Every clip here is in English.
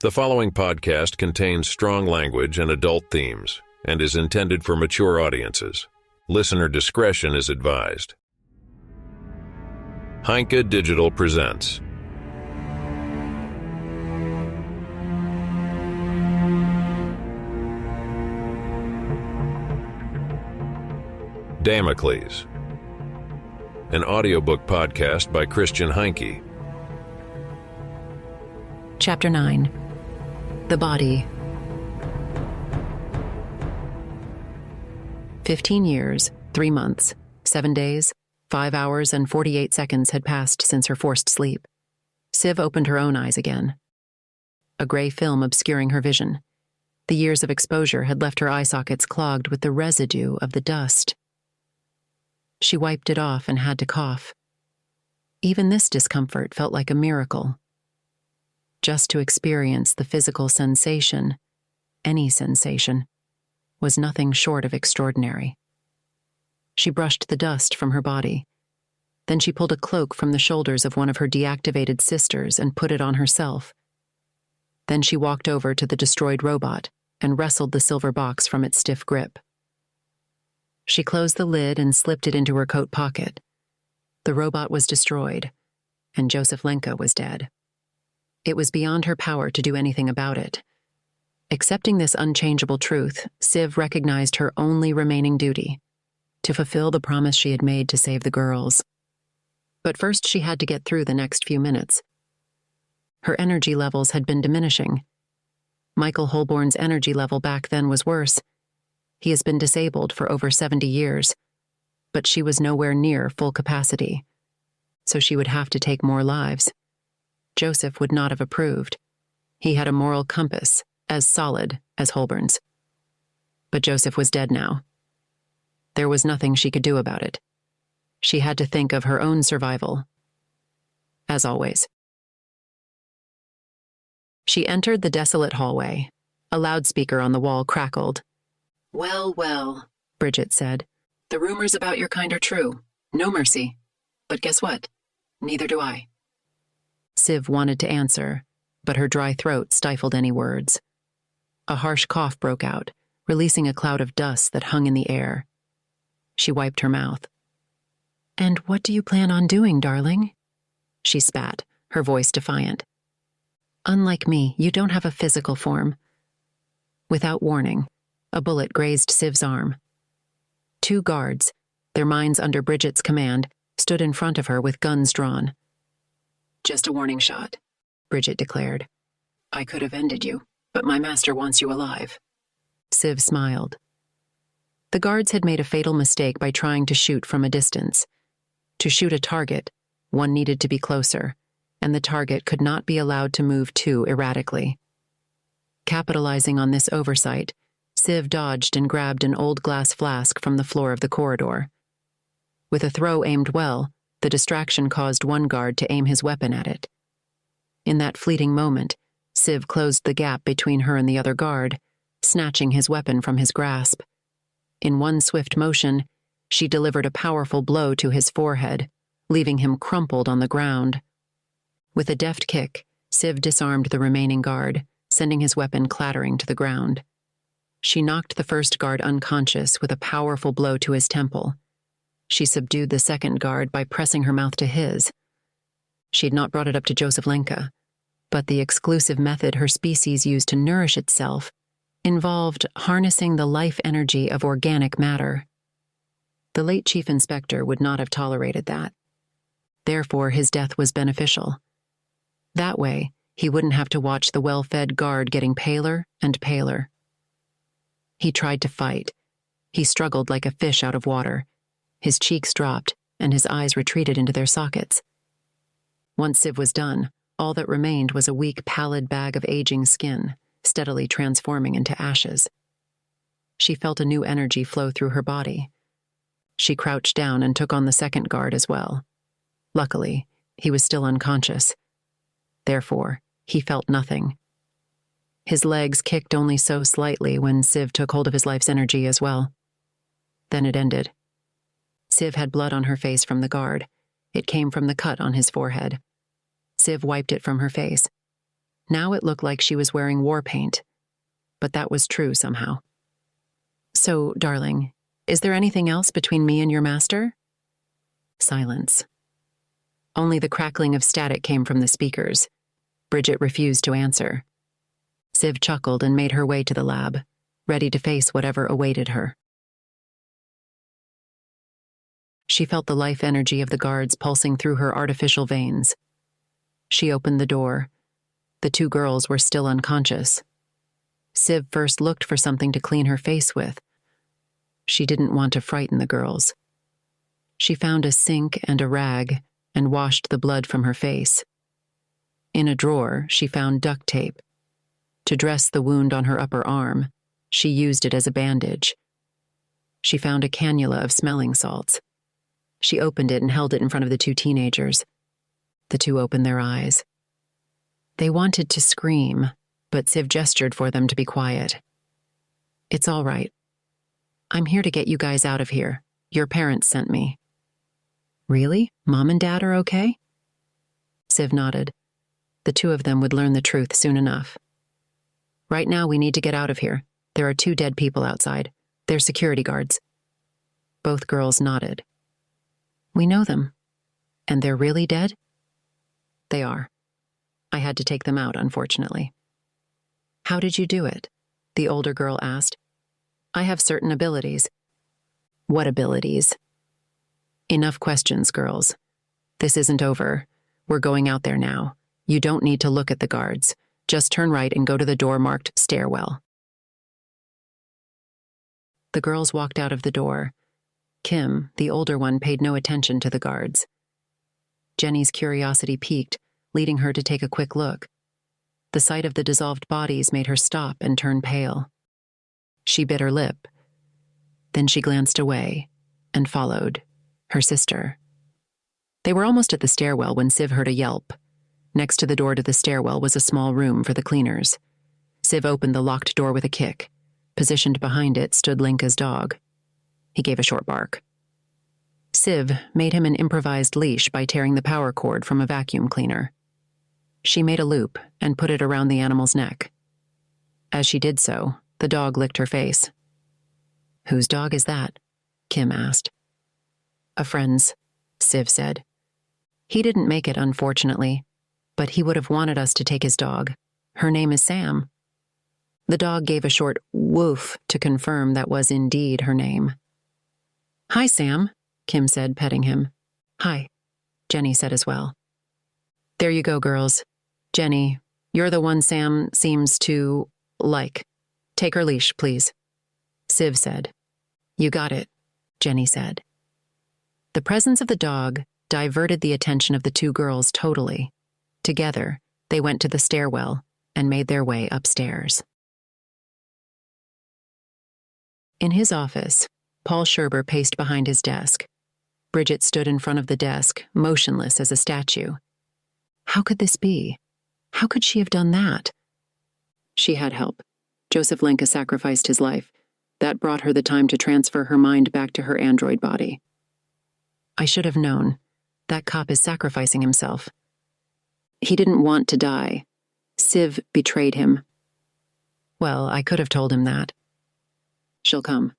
The following podcast contains strong language and adult themes and is intended for mature audiences. Listener discretion is advised. Lenke Digital presents Damocles, an audiobook podcast by Christian Lenke. Chapter 9. The Body. 15 years, 3 months, 7 days, 5 hours, and 48 seconds had passed since her forced sleep. Siv opened her own eyes again. A gray film obscuring her vision. The years of exposure had left her eye sockets clogged with the residue of the dust. She wiped it off and had to cough. Even this discomfort felt like a miracle. Just to experience the physical sensation, any sensation, was nothing short of extraordinary. She brushed the dust from her body. Then she pulled a cloak from the shoulders of one of her deactivated sisters and put it on herself. Then she walked over to the destroyed robot and wrestled the silver box from its stiff grip. She closed the lid and slipped it into her coat pocket. The robot was destroyed, and Joseph Lenke was dead. It was beyond her power to do anything about it. Accepting this unchangeable truth, Siv recognized her only remaining duty, to fulfill the promise she had made to save the girls. But first she had to get through the next few minutes. Her energy levels had been diminishing. Michael Holborn's energy level back then was worse. He has been disabled for over 70 years, but she was nowhere near full capacity, so she would have to take more lives. Joseph would not have approved. He had a moral compass as solid as Holborn's. But Joseph was dead now. There was nothing she could do about it. She had to think of her own survival. As always. She entered the desolate hallway. A loudspeaker on the wall crackled. "Well, well," Bridget said. "The rumors about your kind are true. No mercy. But guess what? Neither do I." Siv wanted to answer, but her dry throat stifled any words. A harsh cough broke out, releasing a cloud of dust that hung in the air. She wiped her mouth. "And what do you plan on doing, darling?" She spat, her voice defiant. "Unlike me, you don't have a physical form." Without warning, a bullet grazed Siv's arm. 2 guards, their minds under Bridget's command, stood in front of her with guns drawn. "Just a warning shot," Bridget declared. "I could have ended you, but my master wants you alive." Siv smiled. The guards had made a fatal mistake by trying to shoot from a distance. To shoot a target, one needed to be closer, and the target could not be allowed to move too erratically. Capitalizing on this oversight, Siv dodged and grabbed an old glass flask from the floor of the corridor. With a throw aimed well, the distraction caused one guard to aim his weapon at it. In that fleeting moment, Siv closed the gap between her and the other guard, snatching his weapon from his grasp. In one swift motion, she delivered a powerful blow to his forehead, leaving him crumpled on the ground. With a deft kick, Siv disarmed the remaining guard, sending his weapon clattering to the ground. She knocked the first guard unconscious with a powerful blow to his temple. She subdued the second guard by pressing her mouth to his. She had not brought it up to Joseph Lenke, but the exclusive method her species used to nourish itself involved harnessing the life energy of organic matter. The late chief inspector would not have tolerated that. Therefore, his death was beneficial. That way, he wouldn't have to watch the well-fed guard getting paler and paler. He tried to fight. He struggled like a fish out of water. His cheeks dropped, and his eyes retreated into their sockets. Once Siv was done, all that remained was a weak, pallid bag of aging skin, steadily transforming into ashes. She felt a new energy flow through her body. She crouched down and took on the second guard as well. Luckily, he was still unconscious. Therefore, he felt nothing. His legs kicked only so slightly when Siv took hold of his life's energy as well. Then it ended. Siv had blood on her face from the guard. It came from the cut on his forehead. Siv wiped it from her face. Now it looked like she was wearing war paint, but that was true somehow. "So, darling, is there anything else between me and your master?" Silence. Only the crackling of static came from the speakers. Bridget refused to answer. Siv chuckled and made her way to the lab, ready to face whatever awaited her. She felt the life energy of the guards pulsing through her artificial veins. She opened the door. The two girls were still unconscious. Siv first looked for something to clean her face with. She didn't want to frighten the girls. She found a sink and a rag and washed the blood from her face. In a drawer, she found duct tape. To dress the wound on her upper arm, she used it as a bandage. She found a cannula of smelling salts. She opened it and held it in front of the two teenagers. The two opened their eyes. They wanted to scream, but Siv gestured for them to be quiet. "It's all right. I'm here to get you guys out of here. Your parents sent me." "Really? Mom and Dad are okay?" Siv nodded. The two of them would learn the truth soon enough. "Right now we need to get out of here. There are 2 dead people outside. They're security guards." Both girls nodded. "We know them. And they're really dead?" "They are. I had to take them out, unfortunately." "How did you do it?" the older girl asked. "I have certain abilities." "What abilities?" "Enough questions, girls. This isn't over. We're going out there now. You don't need to look at the guards. Just turn right and go to the door marked stairwell." The girls walked out of the door. Kim, the older one, paid no attention to the guards. Jenny's curiosity piqued, leading her to take a quick look. The sight of the dissolved bodies made her stop and turn pale. She bit her lip. Then she glanced away and followed her sister. They were almost at the stairwell when Siv heard a yelp. Next to the door to the stairwell was a small room for the cleaners. Siv opened the locked door with a kick. Positioned behind it stood Lenke's dog. He gave a short bark. Siv made him an improvised leash by tearing the power cord from a vacuum cleaner. She made a loop and put it around the animal's neck. As she did so, the dog licked her face. "Whose dog is that?" Kim asked. "A friend's," Siv said. "He didn't make it, unfortunately, but he would have wanted us to take his dog. Her name is Sam." The dog gave a short woof to confirm that was indeed her name. "Hi, Sam," Kim said, petting him. "Hi," Jenny said as well. "There you go, girls. Jenny, you're the one Sam seems to like. Take her leash, please," Siv said. "You got it," Jenny said. The presence of the dog diverted the attention of the two girls totally. Together, they went to the stairwell and made their way upstairs. In his office, Paul Scherber paced behind his desk. Bridget stood in front of the desk, motionless as a statue. How could this be? How could she have done that? She had help. Joseph Lenke sacrificed his life. That brought her the time to transfer her mind back to her android body. I should have known. That cop is sacrificing himself. He didn't want to die. Siv betrayed him. Well, I could have told him that. She'll come.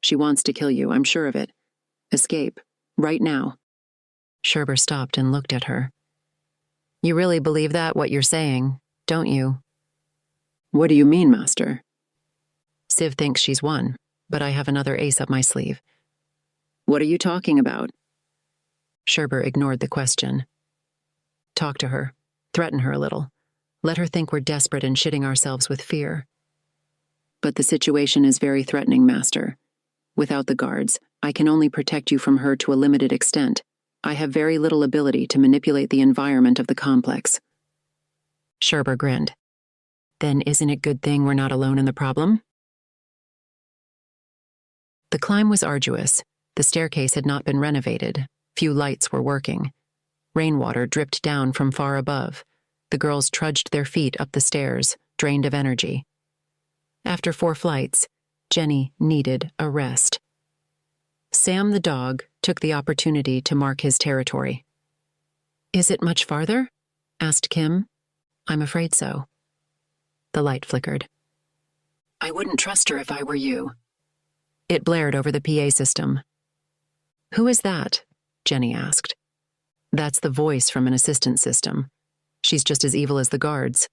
She wants to kill you, I'm sure of it. Escape. Right now. Scherber stopped and looked at her. You really believe that, what you're saying, don't you? What do you mean, Master? Siv thinks she's won, but I have another ace up my sleeve. What are you talking about? Scherber ignored the question. Talk to her. Threaten her a little. Let her think we're desperate and shitting ourselves with fear. But the situation is very threatening, Master. Without the guards, I can only protect you from her to a limited extent. I have very little ability to manipulate the environment of the complex. Scherber grinned. Then isn't it a good thing we're not alone in the problem? The climb was arduous. The staircase had not been renovated. Few lights were working. Rainwater dripped down from far above. The girls trudged their feet up the stairs, drained of energy. After 4 flights, Jenny needed a rest. Sam the dog took the opportunity to mark his territory. Is it much farther? Asked Kim. I'm afraid so. The light flickered. I wouldn't trust her if I were you. It blared over the PA system. Who is that? Jenny asked. That's the voice from an assistant system. She's just as evil as the guards.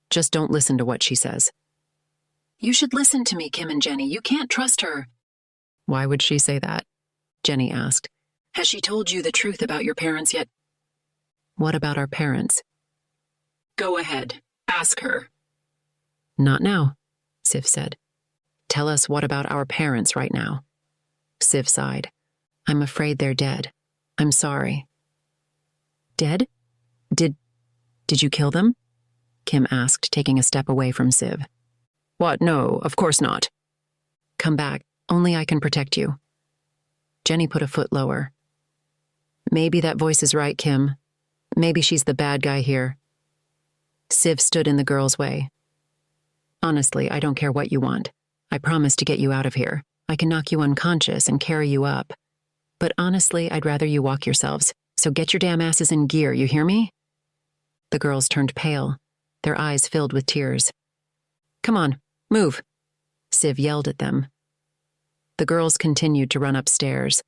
Just don't listen to what she says. You should listen to me, Kim and Jenny. You can't trust her. Why would she say that? Jenny asked. Has she told you the truth about your parents yet? What about our parents? Go ahead. Ask her. Not now, Siv said. Tell us what about our parents right now. Siv sighed. I'm afraid they're dead. I'm sorry. Dead? Did you kill them? Kim asked, taking a step away from Siv. What? No, of course not. Come back. Only I can protect you. Jenny put a foot lower. Maybe that voice is right, Kim. Maybe she's the bad guy here. Siv stood in the girl's way. Honestly, I don't care what you want. I promise to get you out of here. I can knock you unconscious and carry you up. But honestly, I'd rather you walk yourselves. So get your damn asses in gear, you hear me? The girls turned pale, their eyes filled with tears. Come on, move, Siv yelled at them. The girls continued to run upstairs.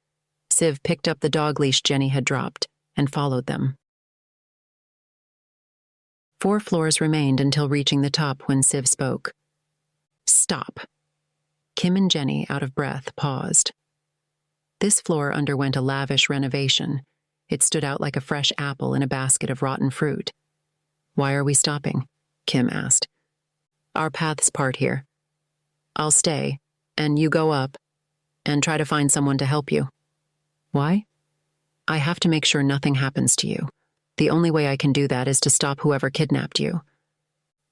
Siv picked up the dog leash Jenny had dropped and followed them. 4 floors remained until reaching the top when Siv spoke. Stop. Kim and Jenny, out of breath, paused. This floor underwent a lavish renovation. It stood out like a fresh apple in a basket of rotten fruit. Why are we stopping? Kim asked. Our paths part here. I'll stay, and you go up, and try to find someone to help you. Why? I have to make sure nothing happens to you. The only way I can do that is to stop whoever kidnapped you.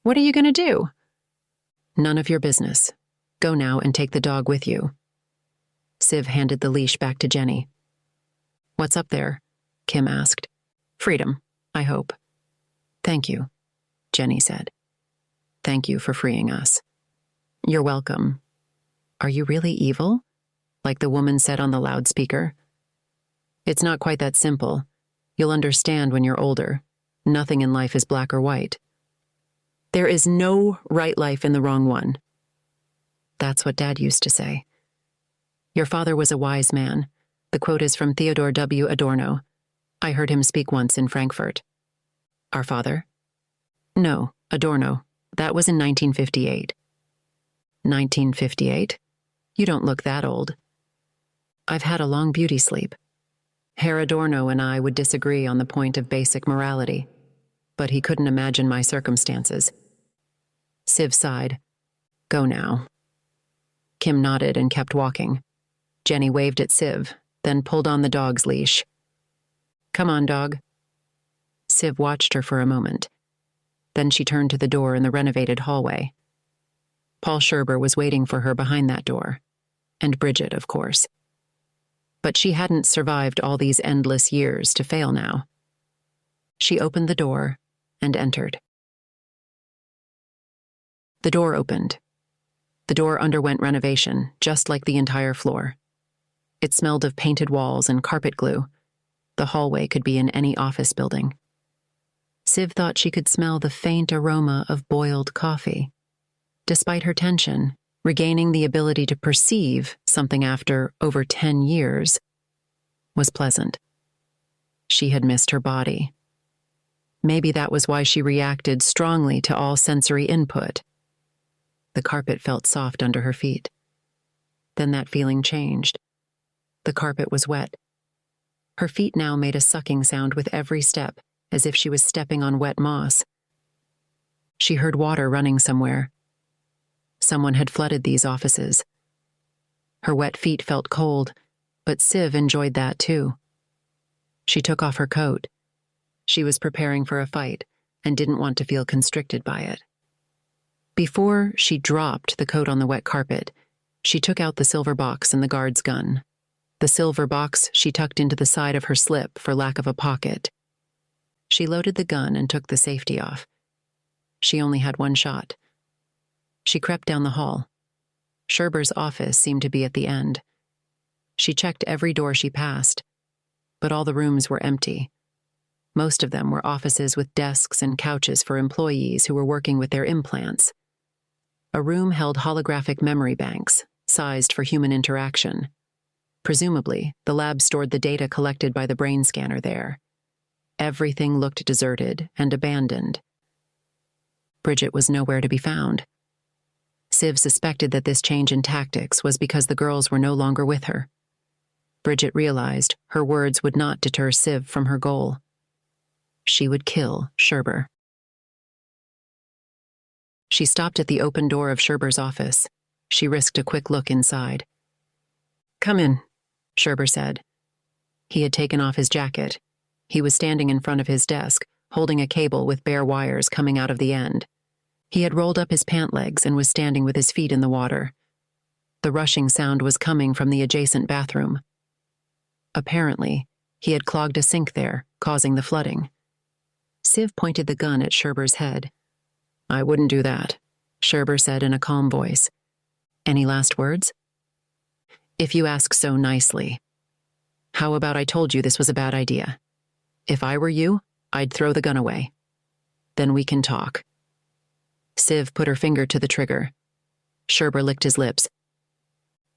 What are you going to do? None of your business. Go now and take the dog with you. Siv handed the leash back to Jenny. What's up there? Kim asked. Freedom, I hope. Thank you, Jenny said. Thank you for freeing us. You're welcome. Are you really evil? Like the woman said on the loudspeaker? It's not quite that simple. You'll understand when you're older. Nothing in life is black or white. There is no right life in the wrong one. That's what Dad used to say. Your father was a wise man. The quote is from Theodore W. Adorno. I heard him speak once in Frankfurt. Our father? No, Adorno. That was in 1958. 1958? You don't look that old. I've had a long beauty sleep. Herr Adorno and I would disagree on the point of basic morality, but he couldn't imagine my circumstances. Siv sighed. Go now. Kim nodded and kept walking. Jenny waved at Siv, then pulled on the dog's leash. Come on, dog. Siv watched her for a moment. Then she turned to the door in the renovated hallway. Paul Scherber was waiting for her behind that door. And Bridget, of course. But she hadn't survived all these endless years to fail now. She opened the door and entered. The door opened. The door underwent renovation, just like the entire floor. It smelled of painted walls and carpet glue. The hallway could be in any office building. Siv thought she could smell the faint aroma of boiled coffee. Despite her tension, regaining the ability to perceive something after over 10 years was pleasant. She had missed her body. Maybe that was why she reacted strongly to all sensory input. The carpet felt soft under her feet. Then that feeling changed. The carpet was wet. Her feet now made a sucking sound with every step, as if she was stepping on wet moss. She heard water running somewhere. Someone had flooded these offices. Her wet feet felt cold, but Siv enjoyed that too. She took off her coat. She was preparing for a fight and didn't want to feel constricted by it. Before she dropped the coat on the wet carpet, she took out the silver box and the guard's gun. The silver box she tucked into the side of her slip for lack of a pocket. She loaded the gun and took the safety off. She only had one shot. She crept down the hall. Scherber's office seemed to be at the end. She checked every door she passed, but all the rooms were empty. Most of them were offices with desks and couches for employees who were working with their implants. A room held holographic memory banks, sized for human interaction. Presumably, the lab stored the data collected by the brain scanner there. Everything looked deserted and abandoned. Bridget was nowhere to be found. Civ suspected that this change in tactics was because the girls were no longer with her. Bridget realized her words would not deter Civ from her goal. She would kill Scherber. She stopped at the open door of Scherber's office. She risked a quick look inside. "Come in," Scherber said. He had taken off his jacket. He was standing in front of his desk, holding a cable with bare wires coming out of the end. He had rolled up his pant legs and was standing with his feet in the water. The rushing sound was coming from the adjacent bathroom. Apparently, he had clogged a sink there, causing the flooding. Civ pointed the gun at Scherber's head. "I wouldn't do that," Scherber said in a calm voice. "Any last words?" "If you ask so nicely. How about I told you this was a bad idea? If I were you, I'd throw the gun away. Then we can talk." Civ put her finger to the trigger. Scherber licked his lips.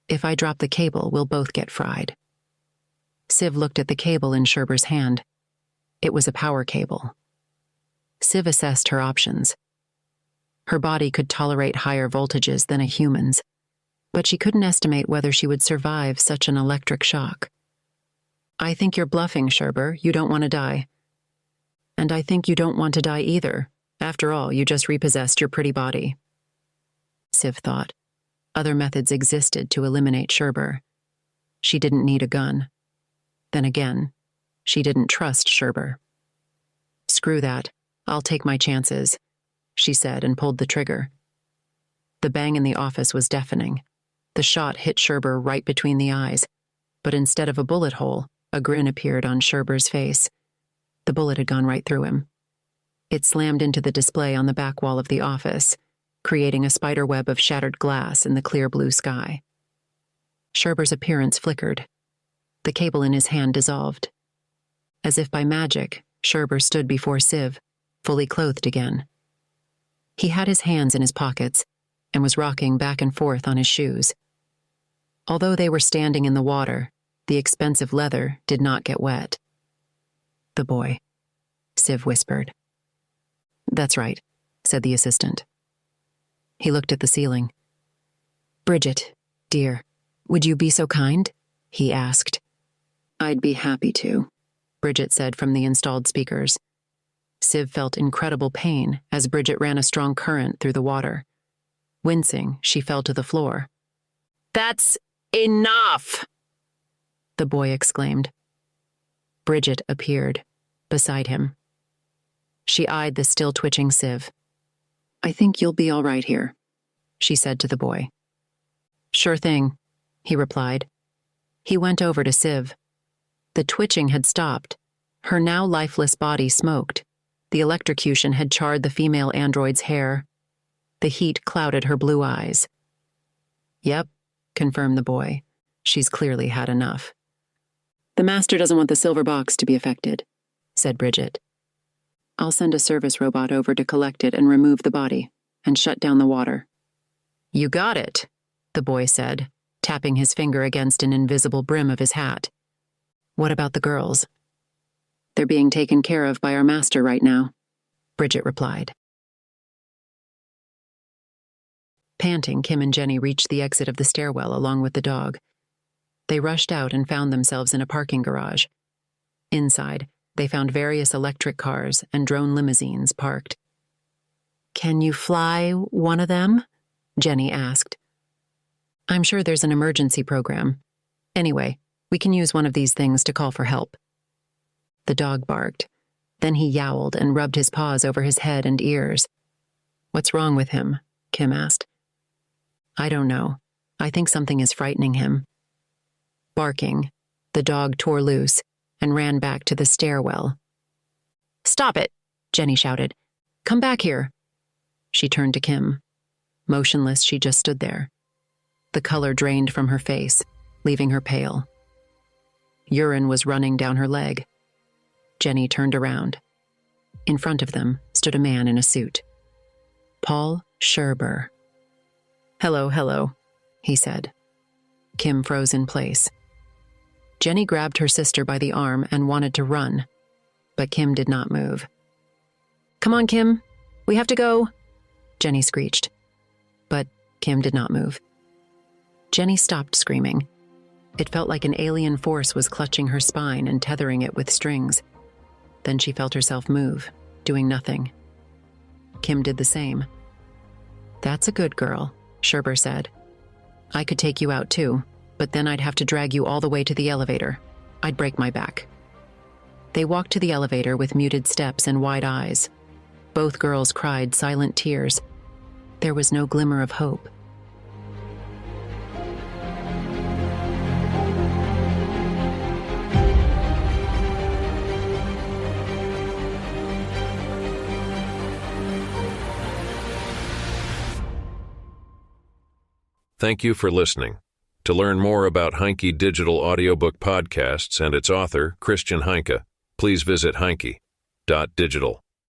"If I drop the cable, we'll both get fried." Civ looked at the cable in Scherber's hand. It was a power cable. Civ assessed her options. Her body could tolerate higher voltages than a human's, but she couldn't estimate whether she would survive such an electric shock. "I think you're bluffing, Scherber. You don't want to die. And I think you don't want to die either. After all, you just repossessed your pretty body." Civ thought. Other methods existed to eliminate Scherber. She didn't need a gun. Then again, she didn't trust Scherber. "Screw that. I'll take my chances," she said and pulled the trigger. The bang in the office was deafening. The shot hit Scherber right between the eyes, but instead of a bullet hole, a grin appeared on Scherber's face. The bullet had gone right through him. It slammed into the display on the back wall of the office, creating a spider web of shattered glass in the clear blue sky. Scherber's appearance flickered. The cable in his hand dissolved. As if by magic, Scherber stood before Civ, fully clothed again. He had his hands in his pockets and was rocking back and forth on his shoes. Although they were standing in the water, the expensive leather did not get wet. "The boy," Civ whispered. "That's right," said the assistant. He looked at the ceiling. "Bridget, dear, would you be so kind?" he asked. "I'd be happy to," Bridget said from the installed speakers. Civ felt incredible pain as Bridget ran a strong current through the water. Wincing, she fell to the floor. "That's enough!" the boy exclaimed. Bridget appeared, beside him. She eyed the still twitching Civ. "I think you'll be all right here," she said to the boy. "Sure thing," he replied. He went over to Civ. The twitching had stopped. Her now lifeless body smoked. The electrocution had charred the female android's hair. The heat clouded her blue eyes. "Yep," confirmed the boy. "She's clearly had enough." "The master doesn't want the silver box to be affected," said Bridget. "I'll send a service robot over to collect it and remove the body, and shut down the water." "You got it," the boy said, tapping his finger against an invisible brim of his hat. "What about the girls?" "They're being taken care of by our master right now," Bridget replied. Panting, Kim and Jenny reached the exit of the stairwell along with the dog. They rushed out and found themselves in a parking garage. Inside, they found various electric cars and drone limousines parked. "Can you fly one of them?" Jenny asked. "I'm sure there's an emergency program. Anyway, we can use one of these things to call for help." The dog barked. Then he yowled and rubbed his paws over his head and ears. "What's wrong with him?" Kim asked. "I don't know. I think something is frightening him." Barking, the dog tore loose and ran back to the stairwell. "Stop it!" Jenny shouted. "Come back here." She turned to Kim. Motionless, she just stood there. The color drained from her face, leaving her pale. Urine was running down her leg. Jenny turned around. In front of them stood a man in a suit. Paul Scherber. Hello, he said. Kim froze in place. Jenny grabbed her sister by the arm and wanted to run, but Kim did not move. Come on, Kim. We have to go, Jenny screeched. But Kim did not move. Jenny stopped screaming. It felt like an alien force was clutching her spine and tethering it with strings. Then she felt herself move, doing nothing. Kim did the same. That's a good girl, Scherber said. I could take you out too, but then I'd have to drag you all the way to the elevator. I'd break my back. They walked to the elevator with muted steps and wide eyes. Both girls cried silent tears. There was no glimmer of hope. Thank you for listening. To learn more about Heinke Digital Audiobook Podcasts and its author, Christian Heinke, please visit heinke.digital.